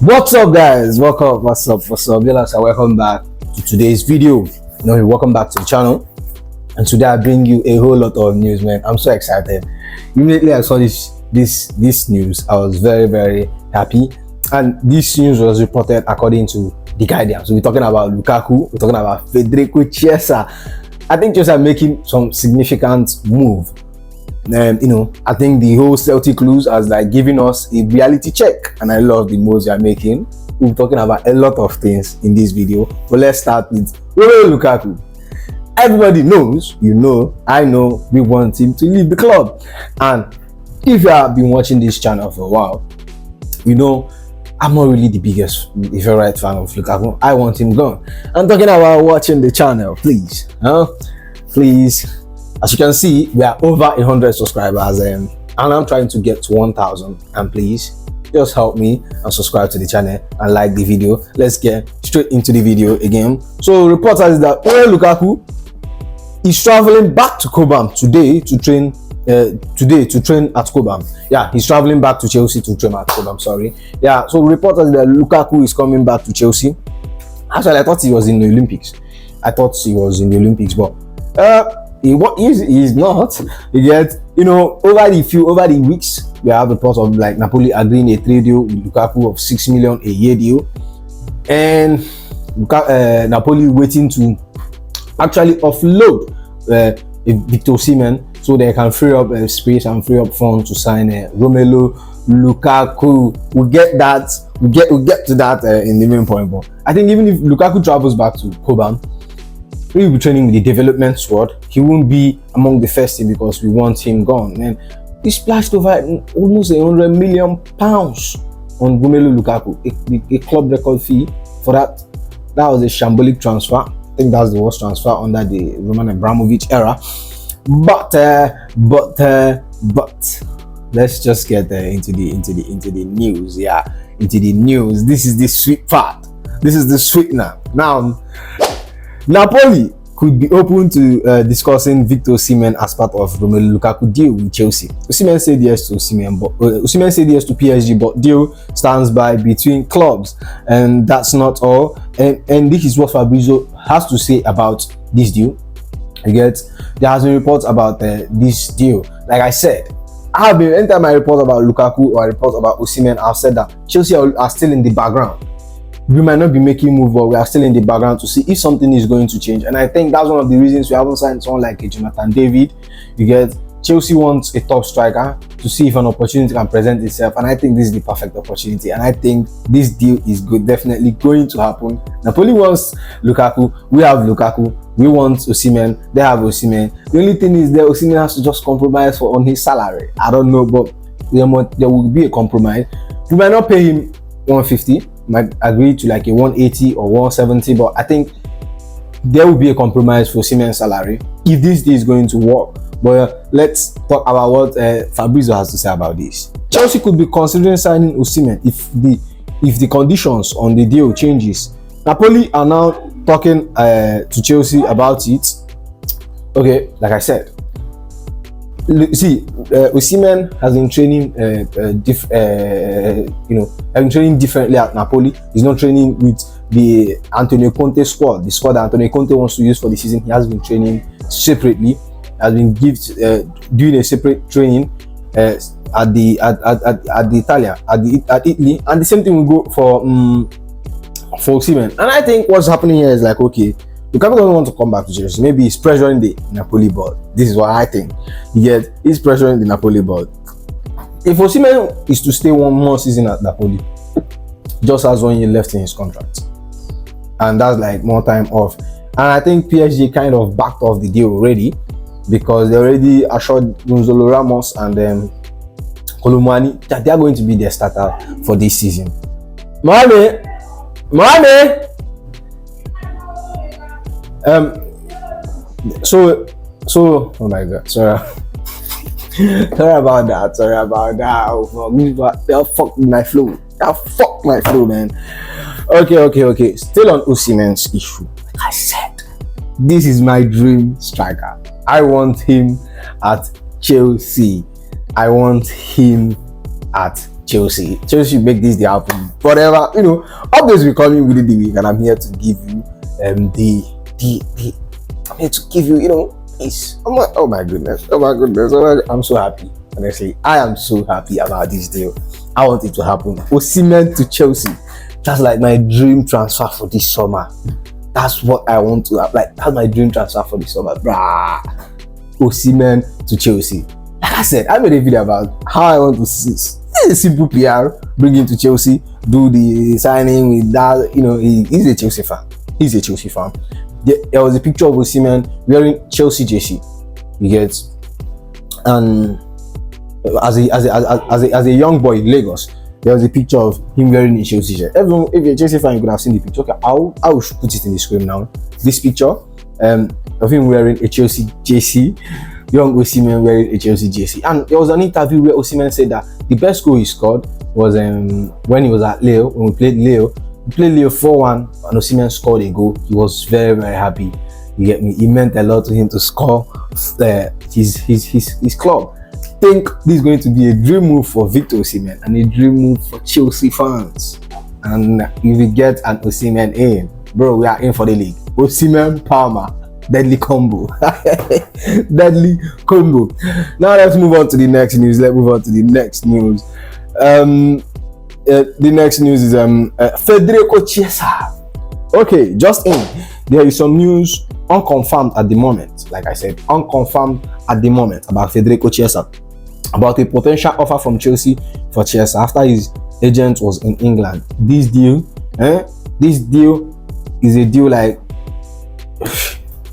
What's up, guys? What's up? Welcome back to today's video. Welcome back to the channel. And today I bring you a whole lot of news, man. I'm so excited. Immediately I saw this news, I was very happy. And this news was reported according to The Guardian. So we're talking about Lukaku, we're talking about Federico Chiesa. I think Chiesa making some significant move. I think the whole Celtic lose has giving us a reality check, and I love the moves they are making. We're talking about a lot of things in this video, but let's start with Lukaku. Everybody knows, I know, we want him to leave the club. And if you have been watching this channel for a while, I'm not really the biggest favorite fan of Lukaku. I want him gone. I'm talking about watching the channel, please. Please. As you can see, we are over 100 subscribers, and I'm trying to get to 1,000. And please, just help me and subscribe to the channel and like the video. Let's get straight into the video again. So, reports is that Lukaku is traveling back to Cobham today to train. At Cobham. Yeah, he's traveling back to Chelsea to train at Cobham. Sorry. Yeah. So, reports that Lukaku is coming back to Chelsea. Actually, I thought he was in the Olympics. But he's not. You get, over the weeks we have reports of Napoli agreeing a trade deal with Lukaku of 6 million a year deal, and Napoli waiting to actually offload Victor Osimhen so they can free up space and free up funds to sign Romelu Lukaku. We'll get to that in the main point. But I think even if Lukaku travels back to Cobham, he will be training with the development squad. He won't be among the first team because we want him gone. And he splashed over almost £100 million on Romelu Lukaku, a club record fee for that. That was a shambolic transfer. I think that's the worst transfer under the Roman Abramovich era. But let's just get into the news. Yeah, into the news. This is the sweet part. This is the sweetener. Now, Napoli could be open to discussing Victor Osimhen as part of Romelu Lukaku deal with Chelsea. Osimhen said yes to Osimhen said yes to PSG, but deal stands by between clubs, and that's not all. And this is what Fabrizio has to say about this deal. There has been reports about this deal. Like I said, anytime I report about Lukaku or I report about Osimhen, I've said that Chelsea are still in the background. We might not be making move, but we are still in the background to see if something is going to change. And I think that's one of the reasons we haven't signed someone like a Jonathan David. Chelsea wants a top striker to see if an opportunity can present itself, and I think this is the perfect opportunity. And I think this deal is definitely going to happen. Napoli wants Lukaku, we have Lukaku, we want Osimhen, they have Osimhen. The only thing is that Osimhen has to just compromise on his salary. I don't know, but there will be a compromise. We might not pay him 150. Might agree to a 180 or 170, but I think there will be a compromise for Osimhen's salary if this deal is going to work. But let's talk about what Fabrizio has to say about this. Chelsea could be considering signing Osimhen if the conditions on the deal changes. Napoli are now talking to Chelsea about it. Okay, like I said, Osimhen has been training training differently at Napoli. He's not training with the Antonio Conte squad, the squad that Antonio Conte wants to use for the season. He has been training separately. Has been doing a separate training at Italy, and the same thing will go for Osimhen. And I think what's happening here is okay, Lukaku doesn't want to come back to Chelsea. Maybe he's pressuring the Napoli board. This is what I think. He's pressuring the Napoli board. If Osimhen is to stay one more season at Napoli, just has 1 year left in his contract, and that's more time off. And I think PSG kind of backed off the deal already, because they already assured Gonzalo Ramos and Kolomani that they are going to be their starter for this season. Mohamed. So oh my god, sorry about that. That fucked my flow, man. Okay. Still on Osimhen's issue. Like I said, this is my dream striker. I want him at Chelsea. Chelsea. Chelsea make this the happen. Whatever, updates will come in within the week, and I'm here to give you I'm here to give you, peace. Oh my goodness. I'm so happy. Honestly, I am so happy about this deal. I want it to happen. Osimhen to Chelsea. That's like my dream transfer for this summer. That's what I want to have. Like, that's my dream transfer for this summer. Brah. Osimhen to Chelsea. Like I said, I made a video about how I want to see. This is a simple PR. Bring him to Chelsea. Do the signing with that. He's a Chelsea fan. He's a Chelsea fan. There was a picture of Osimhen wearing Chelsea jersey. You get, and as a young boy in Lagos, there was a picture of him wearing a Chelsea shirt. Everyone, if you're a Chelsea fan, you could have seen the picture. Okay, I will put it in the screen now. This picture of him wearing a Chelsea jersey, young Osimhen wearing a Chelsea jersey. And there was an interview where Osimhen said that the best goal he scored was when he was at Lille, when we played Lille. We played Lille 4-1, and Osimhen scored a goal. He was very, very happy. You get me? It meant a lot to him to score his club. I think this is going to be a dream move for Victor Osimhen and a dream move for Chelsea fans. And if we get an Osimhen in, bro, we are in for the league. Osimhen Palmer, deadly combo. Deadly combo. Now let's move on to the next news. The next news is Federico Chiesa. Okay, just in. There is some news unconfirmed at the moment. Like I said, unconfirmed at the moment about Federico Chiesa, about a potential offer from Chelsea for Chiesa after his agent was in England. This deal is a deal like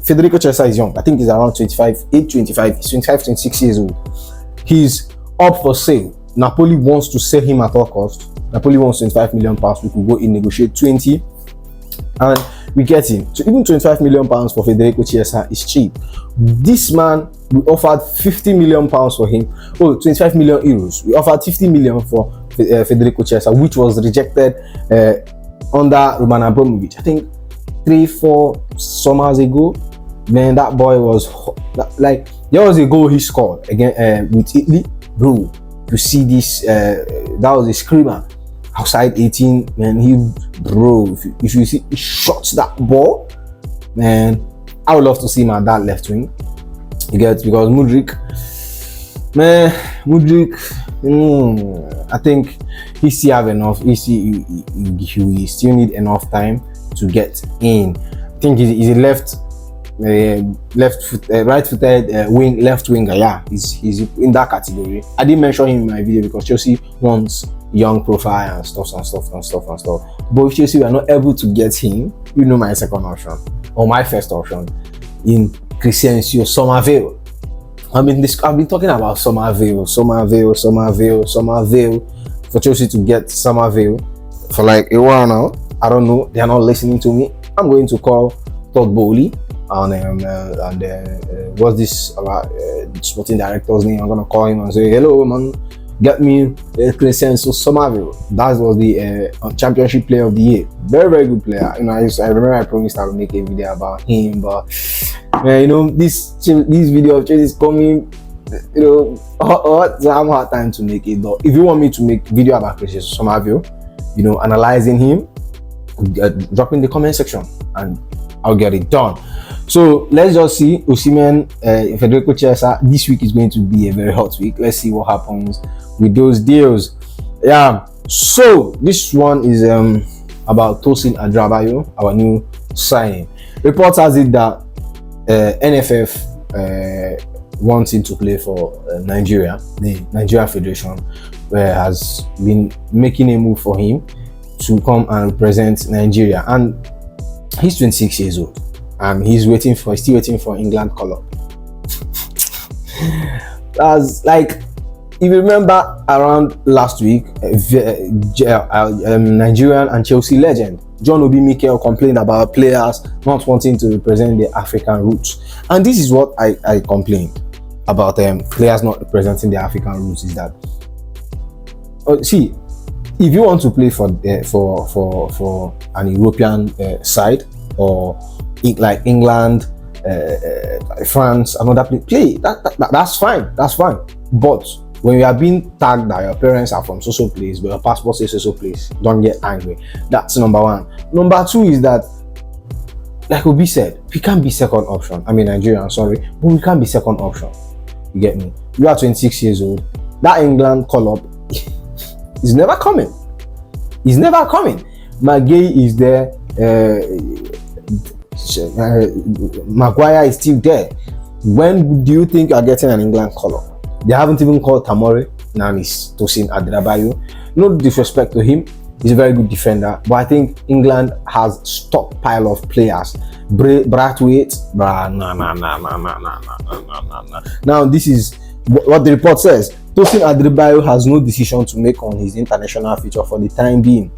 Federico Chiesa is young. I think he's around 25, 26 years old. He's up for sale. Napoli wants to sell him at all costs. Napoli wants 25 million pounds. We could go in, negotiate 20, and we get him. So even 25 million pounds for Federico Chiesa is cheap. This man, we offered 50 million pounds for him. 25 million euros. We offered 50 million for Federico Chiesa, which was rejected under Roman Abramovich. I think 3-4 summers ago. Man, that boy was like, there was a goal he scored again with Italy, bro. To see this, that was a screamer outside 18. Man, if you see he shots that ball, man, I would love to see him at that left wing. You get, because Mudryk, I think he still have enough. He still need enough time to get in. I think he's a right-footed wing, left winger. Yeah, he's in that category. I didn't mention him in my video because Chelsea wants young profile and stuff. But if Chelsea were not able to get him, my second option or my first option in Crescencio Somerville. I've been talking about Somerville for Chelsea to get Somerville for like a while now. I don't know. They are not listening to me. I'm going to call Todd Bowley and what's this about sporting director's name? I'm gonna call him and say, hello man, get me Crescencio Somerville. That was the championship player of the year. Very, very good player. I remember I promised I would make a video about him, but this video of Chelsea is coming, I'm hard time to make it. But if you want me to make video about Crescencio Somerville, analyzing him, drop in the comment section and I'll get it done. So let's just see Osimhen, Federico Chiesa. This week is going to be a very hot week. Let's see what happens with those deals. Yeah. So this one is about Tosin Adarabioyo, our new signing. Reports has it that NFF wants him to play for Nigeria. The Nigeria Federation has been making a move for him to come and represent Nigeria, and he's 26 years old. He's still waiting for England call up. That's like, if you remember around last week, Nigerian and Chelsea legend John Obi Mikel complained about players not wanting to represent their African roots, and this is what I complained about players not representing their African roots. Is that see, if you want to play for an European side, or like England, France, another play, that's fine. But When you are being tagged that your parents are from so place, but your passport says so place, don't get angry. That's number one. Number two is that, like Obi said, we can't be second option. I mean Nigerian, sorry, but we can't be second option. You get me? You are 26 years old. That England call up is never coming. It's never coming. Magay is there. Maguire is still there. When do you think you are getting an England call up? They haven't even called Tamori. Now it's Tosin Adarabioyo. No disrespect to him. He's a very good defender. But I think England has stockpile of players. Brathwaite. Now this is what the report says. Tosin Adarabioyo has no decision to make on his international future for the time being.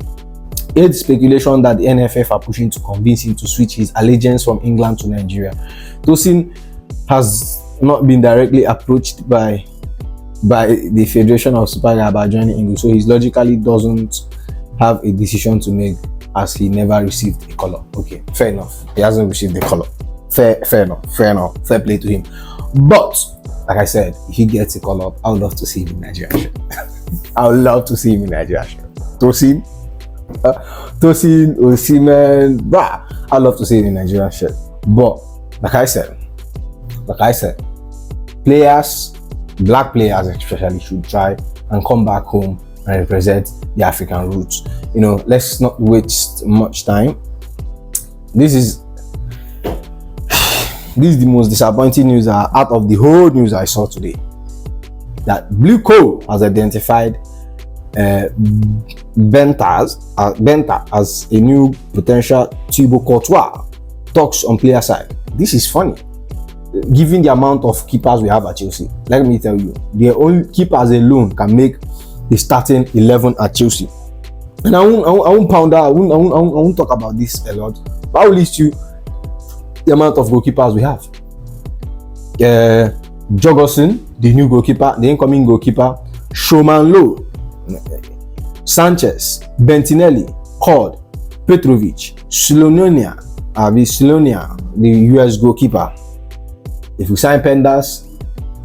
It's speculation that the NFF are pushing to convince him to switch his allegiance from England to Nigeria. Tosin has not been directly approached by the Federation of Saga about joining England, so he logically doesn't have a decision to make as he never received a call up. Okay, fair enough. He hasn't received the call up. Fair enough. Fair play to him. But like I said, if he gets a call up, I would love to see him in Nigeria. I would love to see him in Nigeria. Tosin, Osimhen, I'd love to see him in Nigeria shirt. But like I said, players, black players especially, should try and come back home and represent the African roots. You know, let's not waste much time. This is the most disappointing news out of the whole news I saw today. That Blue Co has identified Benta as a new potential Thibaut Courtois. Talks on player side. This is funny, given the amount of keepers we have at Chelsea. Let me tell you, the only keepers alone can make the starting 11 at Chelsea. And I won't pound out. I won't talk about this a lot. But I will list you the amount of goalkeepers we have. Jorgensen, the new goalkeeper, the incoming goalkeeper, Showman Low, Sanchez, Bentinelli, Cord, Petrovic, Slonia, the US goalkeeper. If we sign Pendas,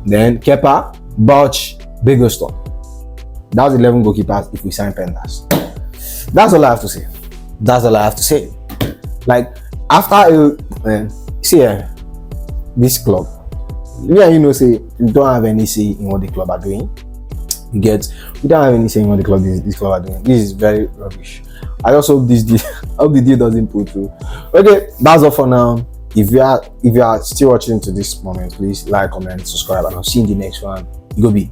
then Kepa, Bouch, Bigoston. That's 11 goalkeepers if we sign Pendas. That's all I have to say. Like, after this club, say you don't have any say in what the club are doing. We don't have any say in what the club this club are doing. This is very rubbish. I also hope hope the deal doesn't pull through. Okay, that's all for now. If you are still watching to this moment, please like, comment, subscribe, and I'll see you in the next one. Go be.